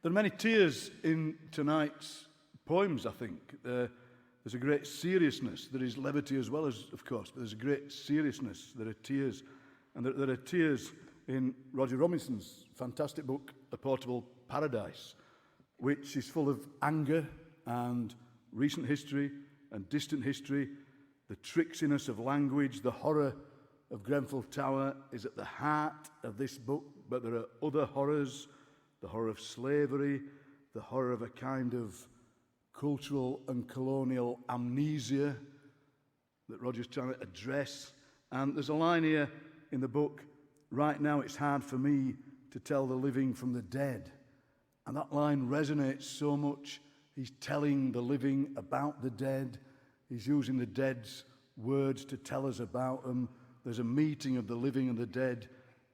There are many tears in tonight's poems, I think. There's a great seriousness. There is levity as well, as, of course, but there's a great seriousness. There are tears. And there are tears in Roger Robinson's fantastic book, A Portable Paradise, which is full of anger and recent history and distant history. The tricksiness of language, the horror of Grenfell Tower is at the heart of this book, but there are other horrors, the horror of slavery, the horror of a kind of cultural and colonial amnesia that Roger's trying to address. And there's a line here in the book, right now it's hard for me to tell the living from the dead. And that line resonates so much. He's telling the living about the dead. He's using the dead's words to tell us about them. There's a meeting of the living and the dead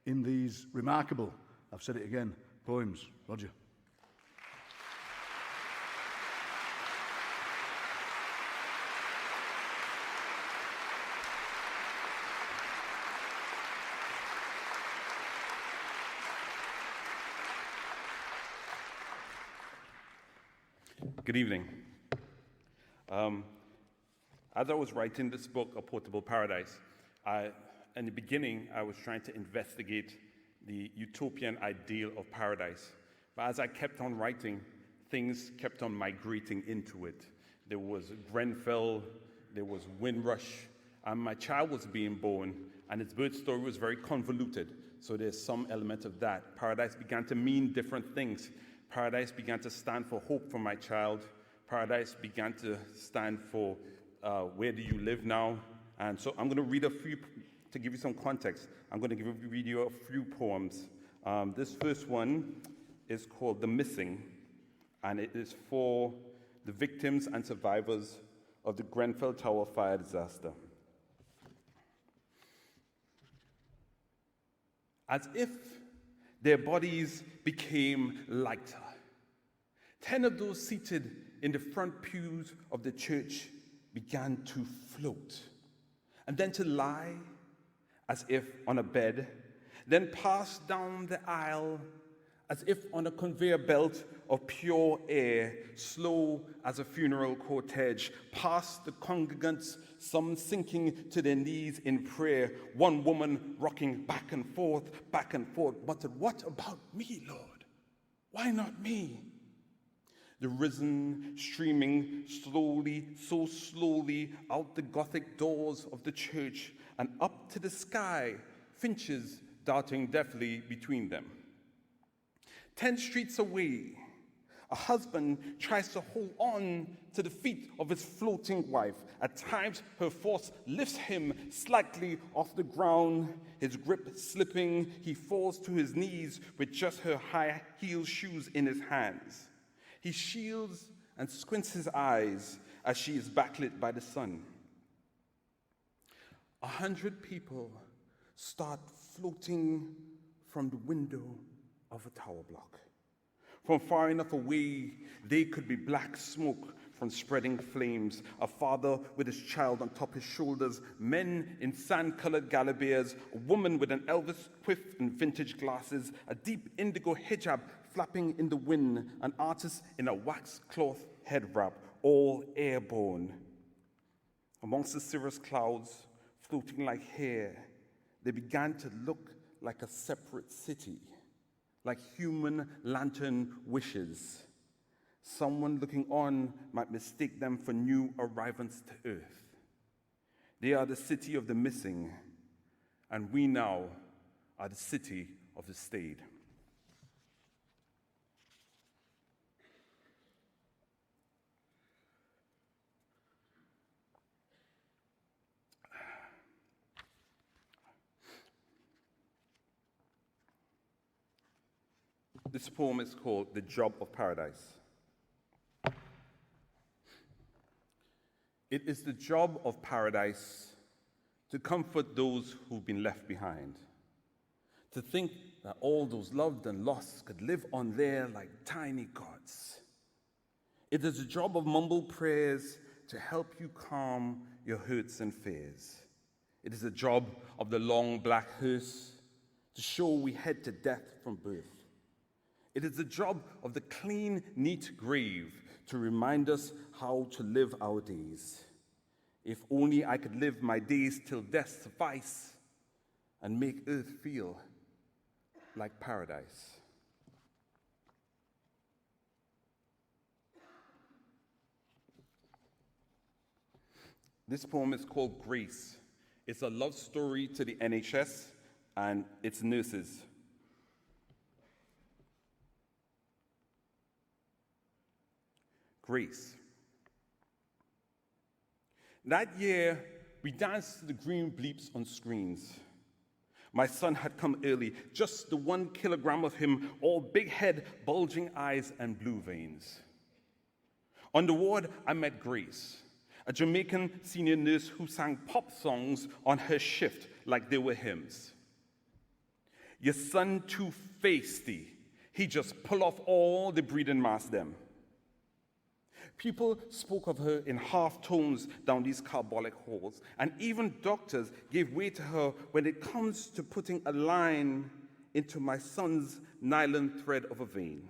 in these remarkable, I've said it again, poems. Roger. Good evening. As I was writing this book, A Portable Paradise, in the beginning, I was trying to investigate the utopian ideal of paradise. But as I kept on writing, things kept on migrating into it. There was Grenfell, there was Windrush, and my child was being born, and its birth story was very convoluted. So there's some element of that. Paradise began to mean different things. Paradise began to stand for hope for my child. Paradise began to stand for where do you live now? And so I'm going to read a few, to give you some context, I'm going to read you a few poems. This first one is called The Missing, and it is for the victims and survivors of the Grenfell Tower fire disaster. As if their bodies became lighter, 10 of those seated in the front pews of the church began to float, and then to lie as if on a bed, then pass down the aisle as if on a conveyor belt of pure air, slow as a funeral cortege, past the congregants, some sinking to their knees in prayer, one woman rocking back and forth, muttered, "What about me, Lord? Why not me?" The risen, streaming slowly, so slowly, out the Gothic doors of the church and up to the sky, finches darting deftly between them. 10 streets away, a husband tries to hold on to the feet of his floating wife. At times, her force lifts him slightly off the ground. His grip slipping, he falls to his knees with just her high-heeled shoes in his hands. He shields and squints his eyes as she is backlit by the sun. 100 people start floating from the window of a tower block. From far enough away, they could be black smoke from spreading flames, a father with his child on top his shoulders, men in sand-colored galabeers, a woman with an Elvis quiff and vintage glasses, a deep indigo hijab flapping in the wind, an artist in a wax cloth head wrap, all airborne. Amongst the cirrus clouds, floating like hair, they began to look like a separate city, like human lantern wishes. Someone looking on might mistake them for new arrivals to Earth. They are the city of the missing, and we now are the city of the stayed. This poem is called The Job of Paradise. It is the job of paradise to comfort those who've been left behind, to think that all those loved and lost could live on there like tiny gods. It is the job of mumbled prayers to help you calm your hurts and fears. It is the job of the long black hearse to show we head to death from birth. It is the job of the clean, neat grave to remind us how to live our days. If only I could live my days till death suffice and make earth feel like paradise. This poem is called Grace. It's a love story to the NHS and its nurses. Grace. That year, we danced to the green bleeps on screens. My son had come early, just the 1 kilogram of him, all big head, bulging eyes, and blue veins. On the ward, I met Grace, a Jamaican senior nurse who sang pop songs on her shift like they were hymns. Your son too feisty. He just pull off all the breathing mask them. People spoke of her in half tones down these carbolic halls, and even doctors gave way to her when it comes to putting a line into my son's nylon thread of a vein.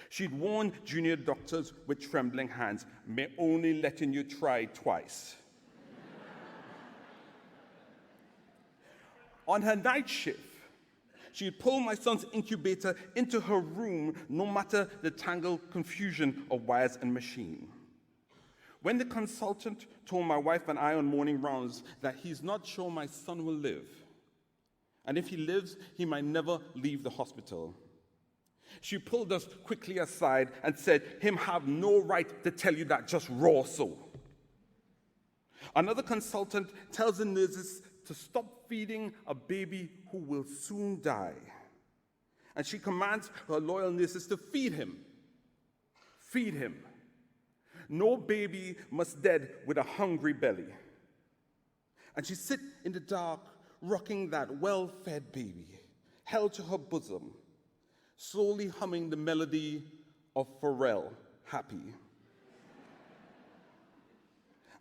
She'd warned junior doctors with trembling hands, "Me only letting you try twice." On her night shift, she'd pull my son's incubator into her room, no matter the tangled confusion of wires and machine. When the consultant told my wife and I on morning rounds that he's not sure my son will live, and if he lives, he might never leave the hospital, she pulled us quickly aside and said, "Him have no right to tell you that just raw so." Another consultant tells the nurses to stop feeding a baby who will soon die. And she commands her loyal nurses to feed him. Feed him. No baby must dead with a hungry belly. And she sit in the dark, rocking that well-fed baby, held to her bosom, slowly humming the melody of Pharrell, Happy.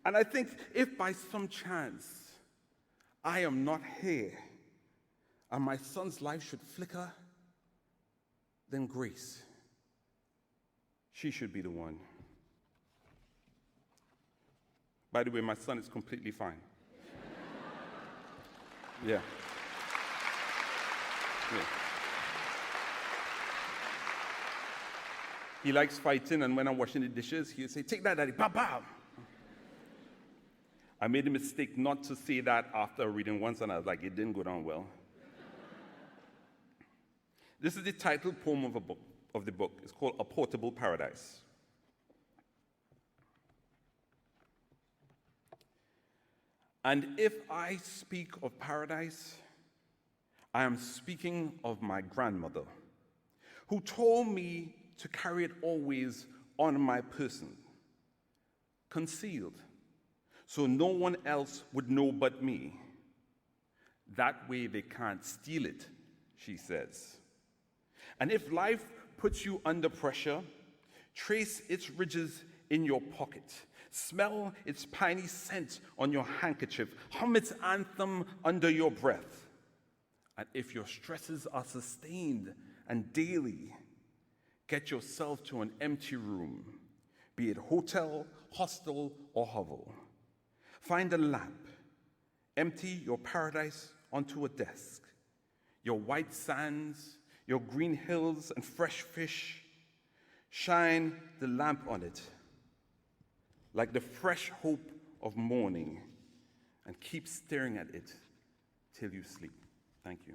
And I think if by some chance I am not here, and my son's life should flicker, then Grace, she should be the one. By the way, my son is completely fine. Yeah. He likes fighting, and when I'm washing the dishes, he'll say, "Take that, Daddy, bam, bam." I made a mistake not to say that after reading once, and I was like, it didn't go down well. This is the title poem of the book. It's called A Portable Paradise. And if I speak of paradise, I am speaking of my grandmother, who told me to carry it always on my person, concealed, so no one else would know but me. That way they can't steal it, she says. And if life puts you under pressure, trace its ridges in your pocket. Smell its piney scent on your handkerchief. Hum its anthem under your breath. And if your stresses are sustained and daily, get yourself to an empty room, be it hotel, hostel, or hovel. Find a lamp. Empty your paradise onto a desk. Your white sands, your green hills and fresh fish. Shine the lamp on it like the fresh hope of morning, and keep staring at it till you sleep. Thank you.